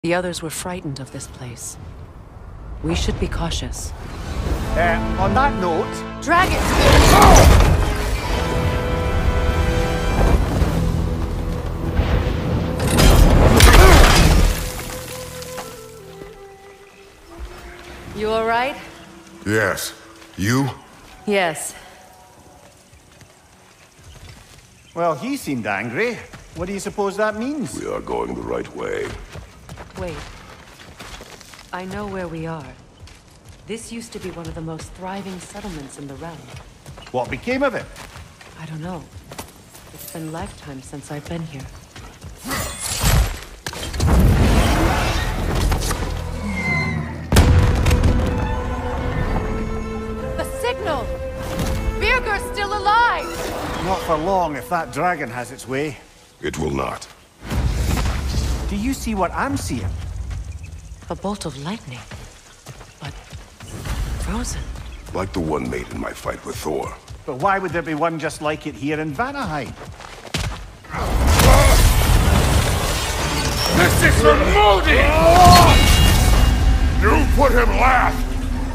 The others were frightened of this place. We should be cautious. On that note... Dragon! You all right? Yes. You? Yes. Well, he seemed angry. What do you suppose that means? We are going the right way. Wait. I know where we are. This used to be one of the most thriving settlements in the realm. What became of it? I don't know. It's been lifetimes since I've been here. The signal! Birger's still alive! Not for long if that dragon has its way. It will not. Do you see what I'm seeing? A bolt of lightning. But... frozen. Like the one made in my fight with Thor. But why would there be one just like it here in Vanaheim? This is for Modi! You put him last!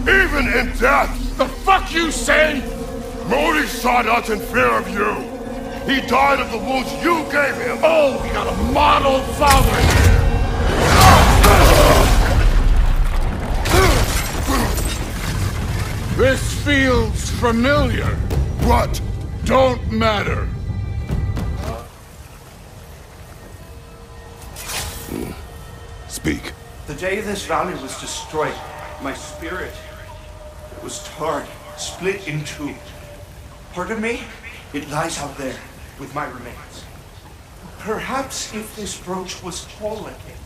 Even in death! The fuck you say? Modi sought us in fear of you! He died of the wounds you gave him! Oh, we got a model father here! This feels familiar. What? Don't matter. Speak. The day this valley was destroyed, my spirit was torn, split in two. Part of me, it lies out there with my remains. Perhaps if this brooch was whole again,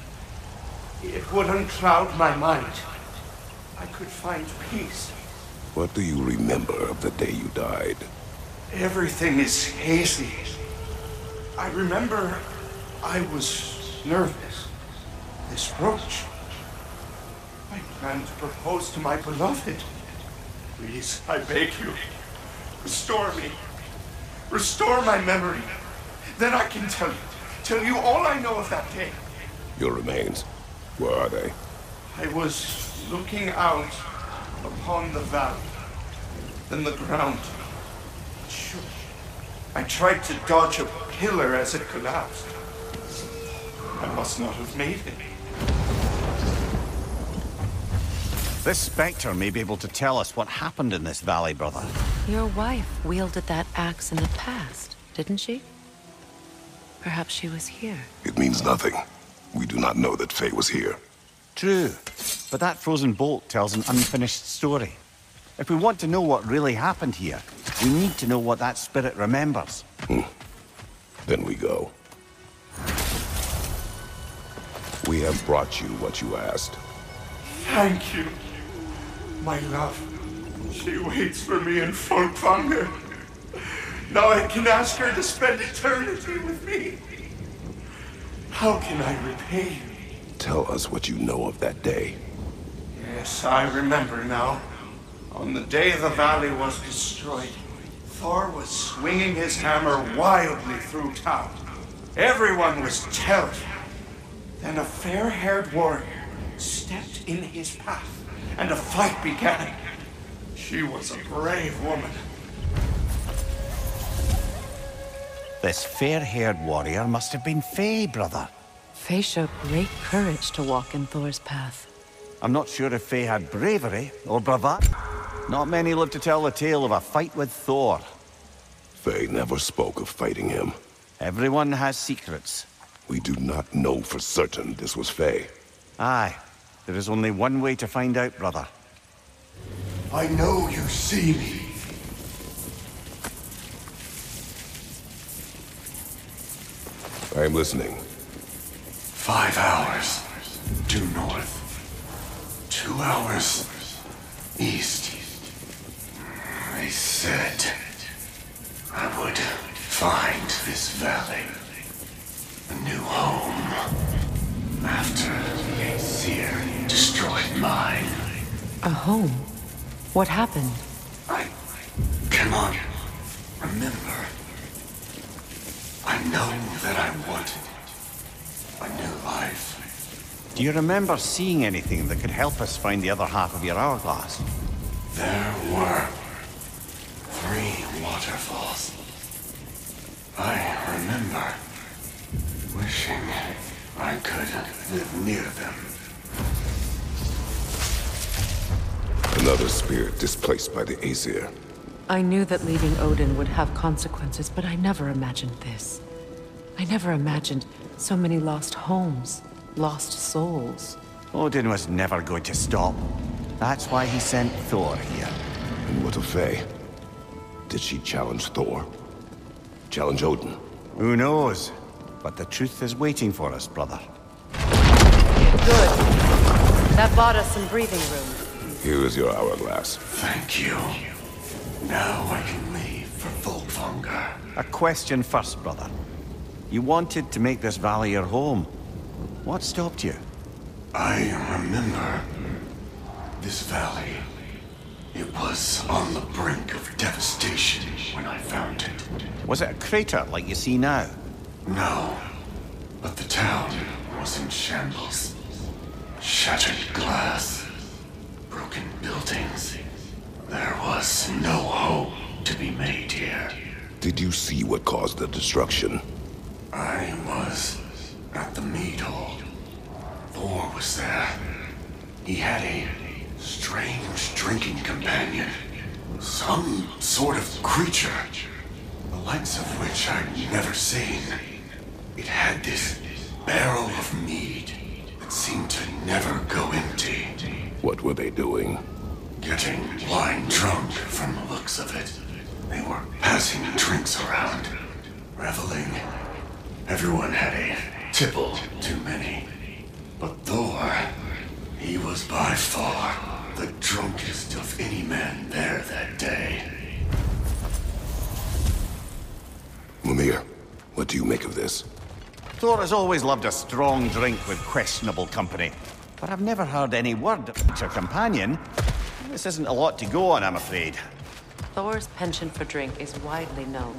it would uncloud my mind. I could find peace. What do you remember of the day you died? Everything is hazy. I remember I was nervous. This brooch. I planned to propose to my beloved. Please, I beg you, restore me. Restore my memory. Then I can tell you all I know of that day. Your remains. Where are they? I was looking out upon the valley. Then the ground shook. I tried to dodge a pillar as it collapsed. I must not have made it. This Spectre may be able to tell us what happened in this valley, brother. Your wife wielded that axe in the past, didn't she? Perhaps she was here. It means nothing. We do not know that Faye was here. True, but that frozen bolt tells an unfinished story. If we want to know what really happened here, we need to know what that spirit remembers. Then we go. We have brought you what you asked. Thank you, my love. She waits for me in Folkvanger. Now I can ask her to spend eternity with me. How can I repay you? Tell us what you know of that day. Yes, I remember now. On the day the valley was destroyed, Thor was swinging his hammer wildly through town. Everyone was terrified. Then a fair-haired warrior stepped in his path, and a fight began. She was a brave woman. This fair-haired warrior must have been Faye, brother. Faye showed great courage to walk in Thor's path. I'm not sure if Faye had bravery or bravado. Not many live to tell the tale of a fight with Thor. Faye never spoke of fighting him. Everyone has secrets. We do not know for certain this was Faye. Aye, there is only one way to find out, brother. I know you see me. I am listening. 5 hours due north. 2 hours east. I said I would find this valley a new home after the Aesir destroyed mine. A home? What happened? I cannot remember. I know that I wanted a new life. Do you remember seeing anything that could help us find the other half of your hourglass? There were 3 waterfalls. I remember wishing I could live near them. Another spirit displaced by the Aesir. I knew that leaving Odin would have consequences, but I never imagined this. I never imagined so many lost homes, lost souls. Odin was never going to stop. That's why he sent Thor here. And what of Faye? Did she challenge Thor? Challenge Odin? Who knows? But the truth is waiting for us, brother. Good. That bought us some breathing room. Here is your hourglass. Thank you. Now I can leave for Volkvanger. A question first, brother. You wanted to make this valley your home. What stopped you? I remember this valley. It was on the brink of devastation when I found it. Was it a crater like you see now? No, but the town was in shambles. Shattered glass, broken buildings. There was no hope to be made here. Did you see what caused the destruction? I was at the mead hall. Thor was there. He had a strange drinking companion. Some sort of creature, the likes of which I'd never seen. It had this barrel of mead that seemed to never go empty. What were they doing? Getting wine drunk from the looks of it. They were passing drinks around, reveling. Everyone had a tipple too many. But Thor, he was by far the drunkest of any man there that day. Mimir, what do you make of this? Thor has always loved a strong drink with questionable company. But I've never heard any word of your companion. This isn't a lot to go on, I'm afraid. Thor's penchant for drink is widely known.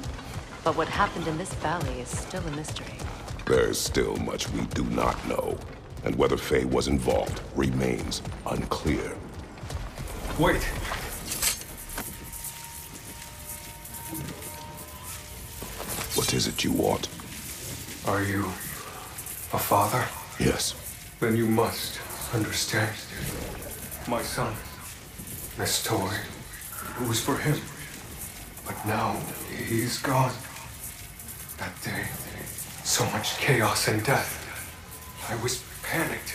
But what happened in this valley is still a mystery. There is still much we do not know. And whether Faye was involved remains unclear. Wait. What is it you want? Are you a father? Yes. Then you must understand. My son, this toy, it was for him. But now he's gone. That day, so much chaos and death. I was panicked.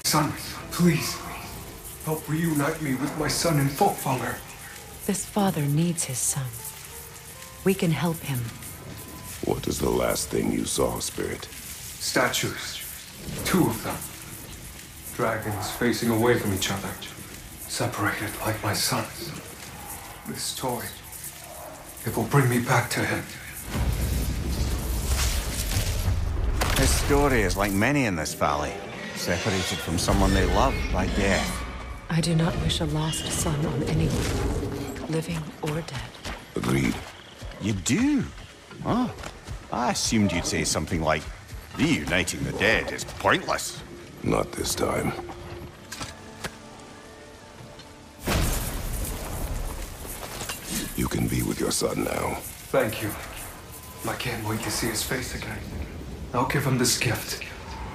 Son, please, help reunite me with my son in Volkvanger. This father needs his son. We can help him. What is the last thing you saw, Spirit? Statues. 2 of them. Dragons facing away from each other. Separated like my sons. This toy, it will bring me back to him. His story is like many in this valley. Separated from someone they love by death. I do not wish a lost son on anyone, living or dead. Agreed. You do? Oh, I assumed you'd say something like, reuniting the dead is pointless. Not this time. You can be with your son now. Thank you. I can't wait to see his face again. I'll give him this gift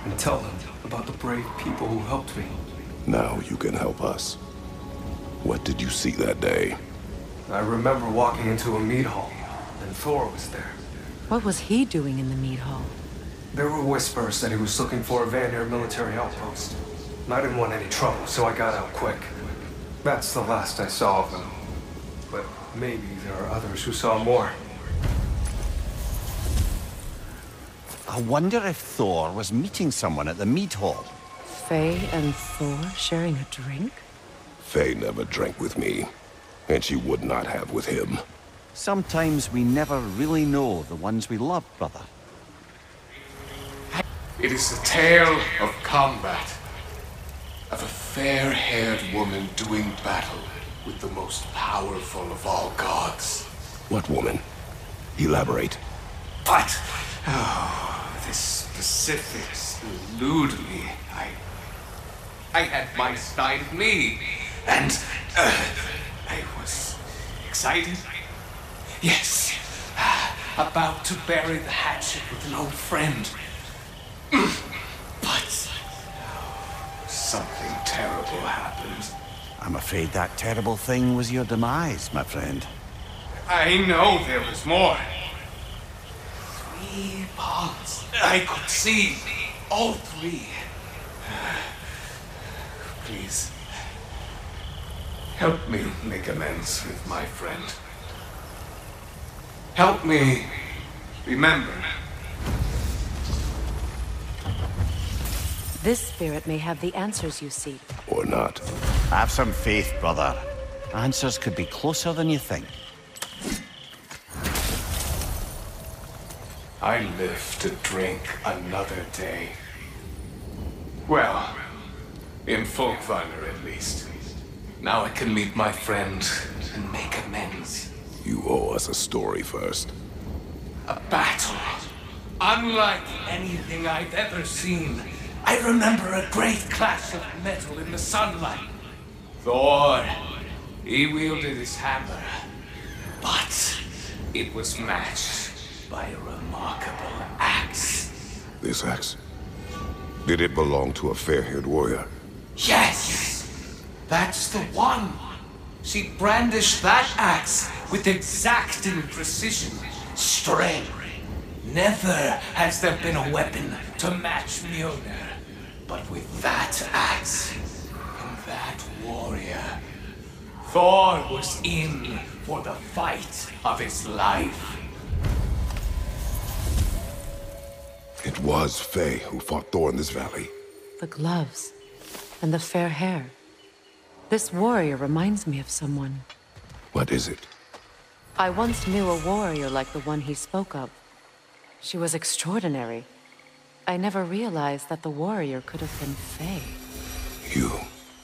and tell him about the brave people who helped me. Now you can help us. What did you see that day? I remember walking into a mead hall, and Thor was there. What was he doing in the mead hall? There were whispers that he was looking for a Vanir military outpost. And I didn't want any trouble, so I got out quick. That's the last I saw of him. But maybe there are others who saw more. I wonder if Thor was meeting someone at the mead hall. Faye and Thor sharing a drink? Faye never drank with me, and she would not have with him. Sometimes we never really know the ones we love, brother. It is the tale of combat. Of a fair-haired woman doing battle with the most powerful of all gods. What woman? Elaborate. But, oh, the specifics elude me. I had my side of me. And, I was excited. Yes. About to bury the hatchet with an old friend. But something terrible happened. I'm afraid that terrible thing was your demise, my friend. I know there was more. 3 parts. I could see all 3. Please, help me make amends with my friend. Help me remember. This spirit may have the answers you seek. Or not. Have some faith, brother. Answers could be closer than you think. I live to drink another day. Well, in Folkvaner at least. Now I can meet my friend and make amends. You owe us a story first. A battle. Unlike anything I've ever seen. I remember a great clash of metal in the sunlight. Thor, he wielded his hammer. But it was matched by a remarkable axe. This axe? Did it belong to a fair-haired warrior? Yes! That's the one! She brandished that axe with exacting precision, strength. Never has there been a weapon to match Mjolnir. But with that axe, and that warrior, Thor was in for the fight of his life. It was Faye who fought Thor in this valley. The gloves. And the fair hair. This warrior reminds me of someone. What is it? I once knew a warrior like the one he spoke of. She was extraordinary. I never realized that the warrior could have been Faye. You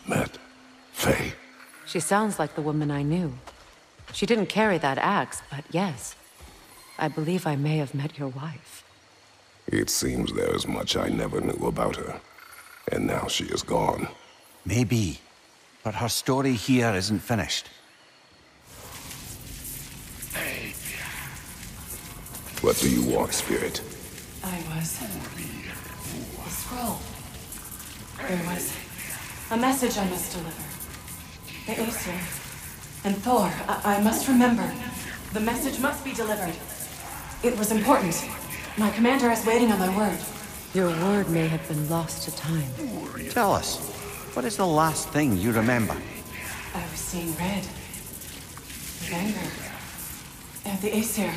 met Faye? She sounds like the woman I knew. She didn't carry that axe, but yes. I believe I may have met your wife. It seems there is much I never knew about her. And now she is gone. Maybe. But her story here isn't finished. What do you want, Spirit? I was... The scroll. There was a message I must deliver. The Aesir. And Thor. I must remember. The message must be delivered. It was important. My commander is waiting on my word. Your word may have been lost to time. Tell us, what is the last thing you remember? I was seeing red. With anger. At the Aesir.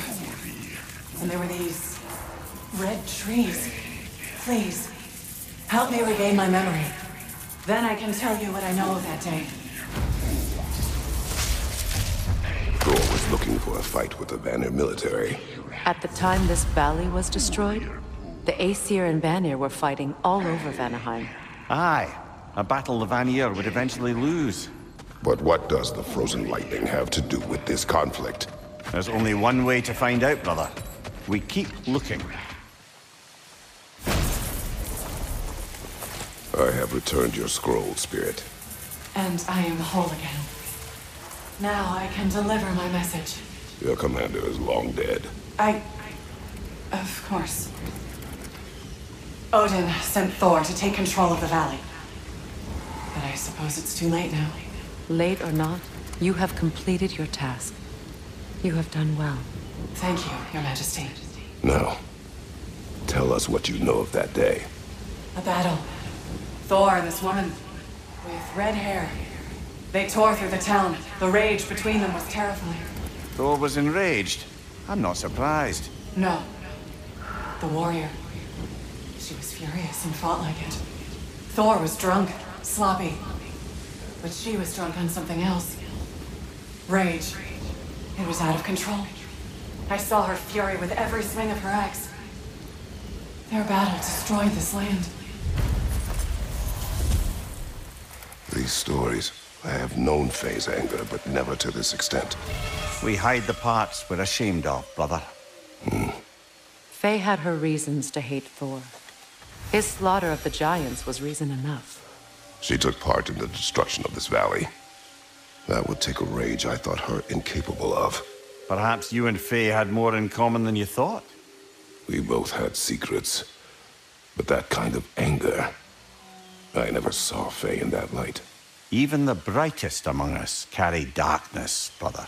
And there were these... red trees. Please, help me regain my memory. Then I can tell you what I know of that day. Thor was looking for a fight with the Vanir military. At the time this valley was destroyed, the Aesir and Vanir were fighting all over Vanaheim. Aye, a battle the Vanir would eventually lose. But what does the frozen lightning have to do with this conflict? There's only one way to find out, brother. We keep looking. I have returned your scroll, Spirit. And I am whole again. Now I can deliver my message. Your commander is long dead. Of course. Odin sent Thor to take control of the valley. But I suppose it's too late now. Late or not, you have completed your task. You have done well. Thank you, Your Majesty. Now, tell us what you know of that day. A battle. Thor and this woman with red hair. They tore through the town. The rage between them was terrifying. Thor was enraged. I'm not surprised. No. The warrior. She was furious and fought like it. Thor was drunk, sloppy. But she was drunk on something else. Rage. It was out of control. I saw her fury with every swing of her axe. Their battle destroyed this land. These stories, I have known Faye's anger, but never to this extent. We hide the parts we're ashamed of, brother. Faye had her reasons to hate Thor. His slaughter of the giants was reason enough. She took part in the destruction of this valley. That would take a rage I thought her incapable of. Perhaps you and Faye had more in common than you thought. We both had secrets. But that kind of anger... I never saw Faye in that light. Even the brightest among us carry darkness, brother.